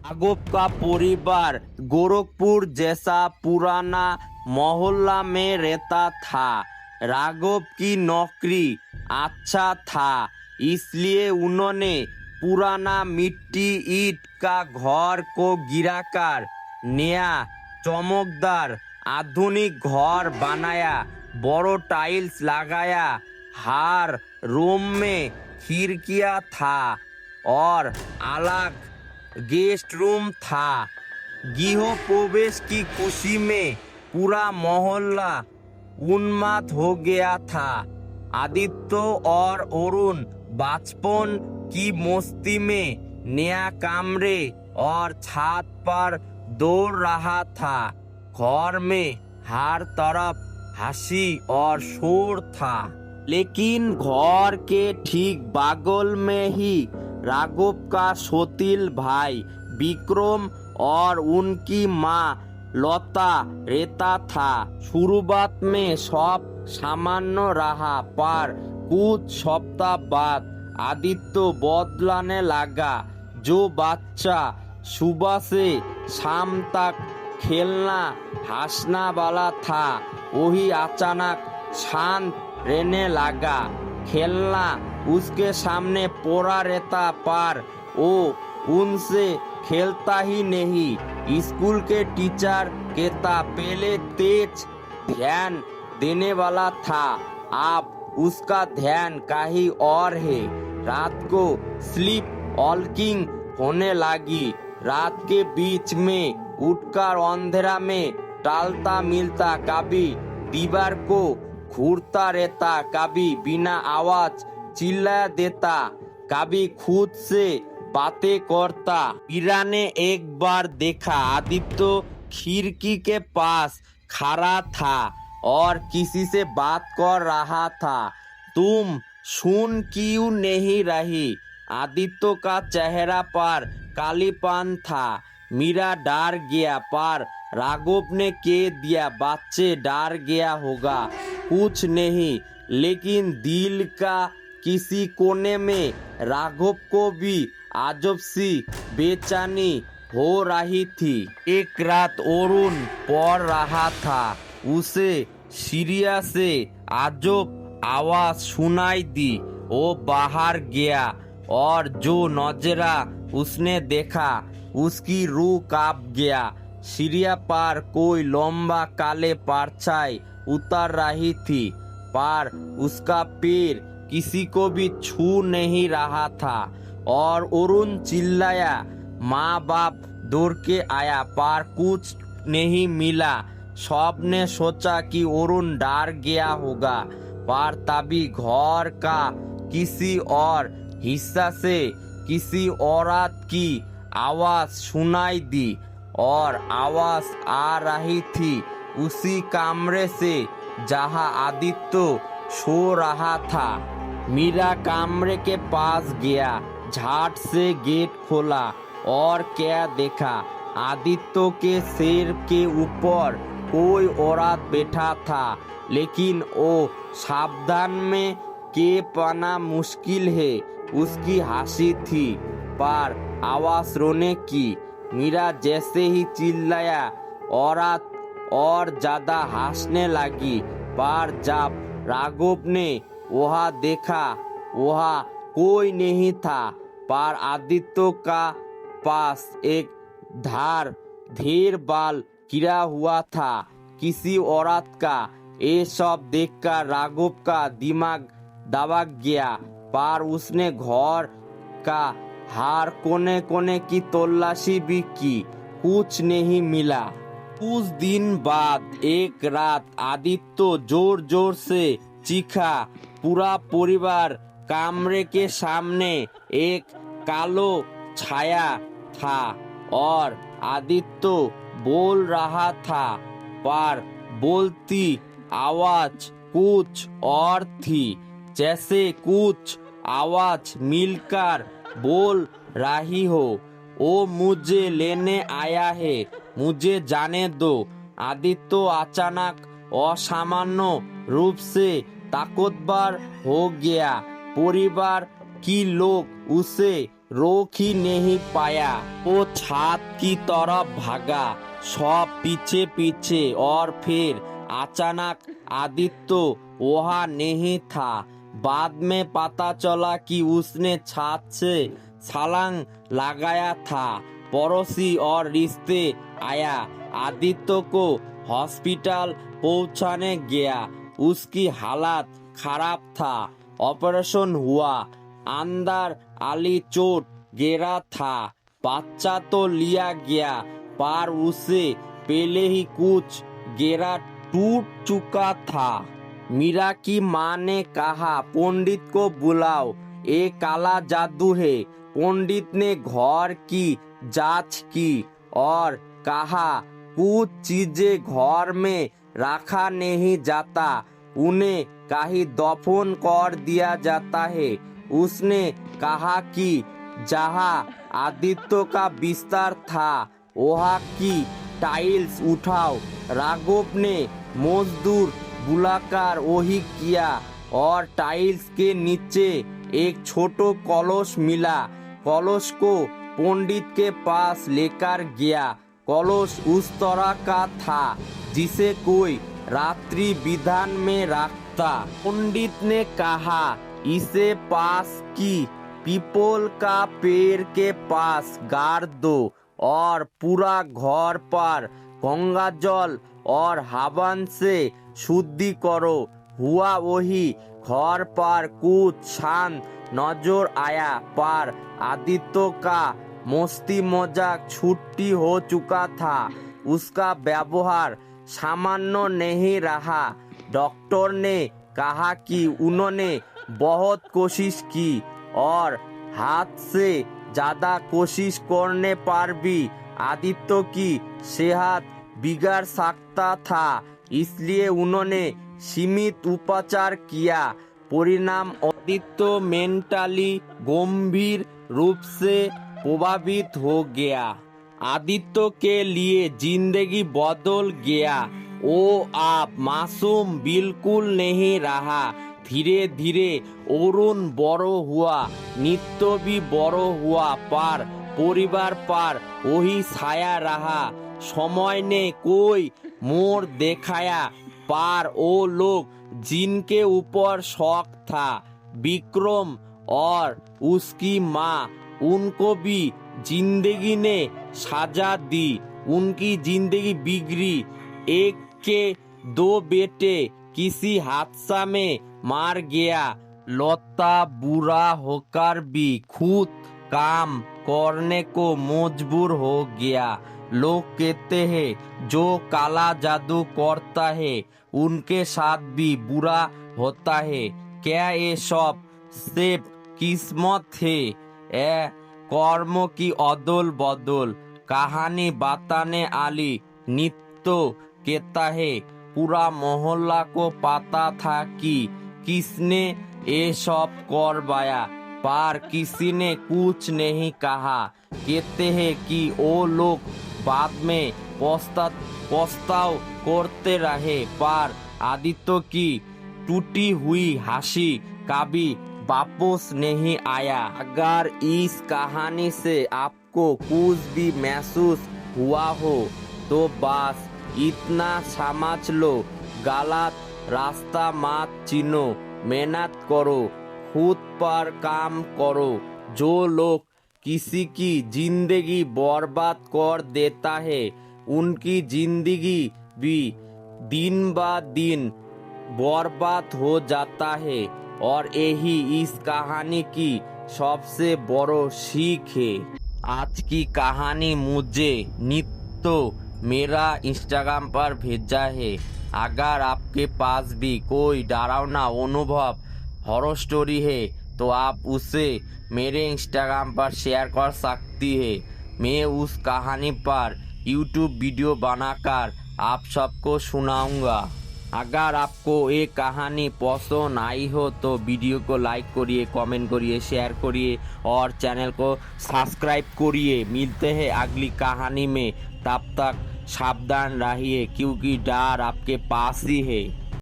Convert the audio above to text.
राघव का परिवार गोरखपुर जैसा पुराना मोहल्ला में रहता था। राघव की नौकरी अच्छा था, इसलिए उन्होंने पुराना मिट्टी ईंट का घर को गिराकर नया चमकदार आधुनिक घर बनाया। बड़ो टाइल्स लगाया, हर रूम में खिड़कियां था और अलग गेस्ट रूम था। गृह प्रवेश की खुशी में पूरा मोहल्ला उन्माद हो गया था। आदित्य और अरुण बचपन की मस्ती में नया कमरे और छत पर दौड़ रहा था। घर में हर तरफ हंसी और शोर था, लेकिन घर के ठीक बगल में ही राघव का सौतेला भाई विक्रम और उनकी माँ लता रहता था। शुरुआत में सब सामान्य रहा, पर कुछ सप्ताह बाद आदित्य बदलने लगा। जो बच्चा सुबह से शाम तक खेलना हंसना वाला था, वही अचानक शांत रहने लगा। खेलना उसके सामने पड़ा रहता, पर वो उनसे खेलता ही नहीं। स्कूल के टीचर कहता पहले तेज ध्यान देने वाला था, अब उसका ध्यान कहीं और है। रात को स्लीप वॉकिंग होने लगी। रात के बीच में उठकर अंधेरा में टहलता मिलता, कभी दीवार को घूरता रहता, कभी बिना आवाज चिल्ला देता, कभी खुद से बातें करता। मीरा ने एक बार देखा आदित्य खिड़की के पास खड़ा था और किसी से बात कर रहा था। तुम सुन क्यों नहीं रही? आदित्य का चेहरा पर कालीपन था। मीरा डर गया, पर राघव ने कह दिया बच्चे डर गया होगा, कुछ नहीं। लेकिन दिल का किसी कोने में राघव को भी अजब सी बेचैनी हो रही थी। एक रात अरुण पढ़ रहा था, उसे सीढ़ियों से अजब आवाज सुनाई दी। वो बाहर गया और जो नजारा उसने देखा, उसकी रूह कांप गया। सीढ़ियों पर कोई लंबा काले परछाई उतर रही थी, पर उसका पैर किसी को भी छू नहीं रहा था। और अरुण चिल्लाया, माँ बाप दौड़ के आया, पर कुछ नहीं मिला। सबने सोचा कि अरुण डर गया होगा, पर तभी घर का किसी और हिस्सा से किसी औरत की आवाज सुनाई दी, और आवाज आ रही थी उसी कमरे से जहां आदित्य सो रहा था। मीरा कमरे के पास गया, झट से गेट खोला और क्या देखा, आदित्य के सिर के ऊपर कोई औरत बैठा था। लेकिन वो सावधान में के पाना मुश्किल है। उसकी हंसी थी, पर आवाज रोने की। मीरा जैसे ही चिल्लाया, औरत और ज्यादा हंसने लगी। पर जब राघव ने वहाँ देखा, वहाँ कोई नहीं था, पर आदित्य का पास एक ढेर बाल गिरा हुआ था, किसी औरत का। ये सब देखकर राघव का दिमाग दबक गया, पर उसने घर का हर कोने कोने की तलाशी भी की, कुछ नहीं मिला। कुछ दिन बाद एक रात आदित्य जोर जोर से चीखा। पूरा परिवार कमरे के सामने एक कालो छाया था और आदित्य बोल रहा था, पर बोलती आवाज कुछ और थी, जैसे कुछ आवाज मिलकर बोल रही हो, वो मुझे लेने आया है, मुझे जाने दो। आदित्य अचानक असामान्य रूप से ताकतवर हो गया। परिवार की लोग उसे रोक ही नहीं पाया। वो छत की तरफ भागा, सब पीछे पीछे, और फिर अचानक आदित्य वहाँ नहीं था। बाद में पता चला कि उसने छत से छलांग लगाया था। पड़ोसी और रिश्ते आया, आदित्य को हॉस्पिटल पहुंचाने गया। उसकी हालत खराब था। ऑपरेशन हुआ। अंदर आली चोट गिरा था। बच्चा तो लिया गया, पर उसे पहले ही कुछ गिरा टूट चुका था। मीरा की माँ ने कहा, पंडित को बुलाओ, ये काला जादू है। पंडित ने घर की जांच की और कहा, कुछ चीजें घर में रखा नहीं जाता, उन्हें कहीं दफन कर दिया जाता है। उसने कहा कि जहाँ आदित्य का बिस्तर था वहाँ की टाइल्स उठाओ। राघव ने मजदूर बुलाकर वही किया और टाइल्स के नीचे एक छोटो कलश मिला। कलश को पंडित के पास लेकर गया। कलश उस तरह का था जिसे कोई रात्रि विधान में रखता। पंडित ने कहा, इसे पास की पीपल का पेड़ के पास गाड़ दो और पूरा घर पर गंगा जल और हवन से शुद्धि करो। हुआ वही। घर पर कुछ शांत नजर आया, पर आदित्य का मस्ती मजाक छुट्टी हो चुका था। उसका व्यवहार सामान्य नहीं रहा। डॉक्टर ने कहा कि उन्होंने बहुत कोशिश की और हाथ से ज्यादा कोशिश करने पर भी आदित्य की सेहत बिगड़ सकता था, इसलिए उन्होंने सीमित उपचार किया। परिणाम, आदित्य मेंटली गंभीर रूप से प्रभावित हो गया। आदित्य के लिए जिंदगी बदल गया। वो अब मासूम बिल्कुल नहीं रहा। धीरे धीरे अरुण बड़ो हुआ, नित्य भी बड़ो हुआ, पर परिवार पर वही छाया रहा। समय ने कोई मोड़ दिखाया, पर वो लोग जिनके ऊपर शौक था, विक्रम और उसकी माँ, उनको भी जिंदगी ने सजा दी। उनकी जिंदगी बिगड़ी। एक के दो बेटे किसी हादसा में मार गया। लता बुरा होकर भी खुद काम करने को मजबूर हो गया। लोग कहते हैं जो काला जादू करता है उनके साथ भी बुरा होता है। क्या ये सब सिर्फ किस्मत है? ए कर्म की अदल बदल। कहानी बताने आली नित्य कहता है, पूरा मोहल्ला को पता था कि किसने ये सब करवाया, पर किसी ने कुछ नहीं कहा। कहते हैं कि वो लोग बाद में पछताव करते रहे, पर आदित्य की टूटी हुई हंसी कभी वापस नहीं आया। अगर इस कहानी से आपको कुछ भी महसूस हुआ हो तो बस इतना समझ लो, गलत रास्ता मत चुनो, मेहनत करो, खुद पर काम करो। जो लोग किसी की जिंदगी बर्बाद कर देता है, उनकी जिंदगी भी दिन ब दिन बर्बाद हो जाता है। और यही इस कहानी की सबसे बड़ो सीख है। आज की कहानी मुझे नित्य मेरा इंस्टाग्राम पर भेजा है। अगर आपके पास भी कोई डरावना अनुभव, हॉरर स्टोरी है तो आप उसे मेरे इंस्टाग्राम पर शेयर कर सकती है। मैं उस कहानी पर यूट्यूब वीडियो बनाकर आप सबको सुनाऊंगा। अगर आपको ये कहानी पसंद आई हो तो वीडियो को लाइक करिए, कमेंट करिए, शेयर करिए और चैनल को सब्सक्राइब करिए। मिलते हैं अगली कहानी में, तब तक सावधान रहिए क्योंकि डर आपके पास ही है।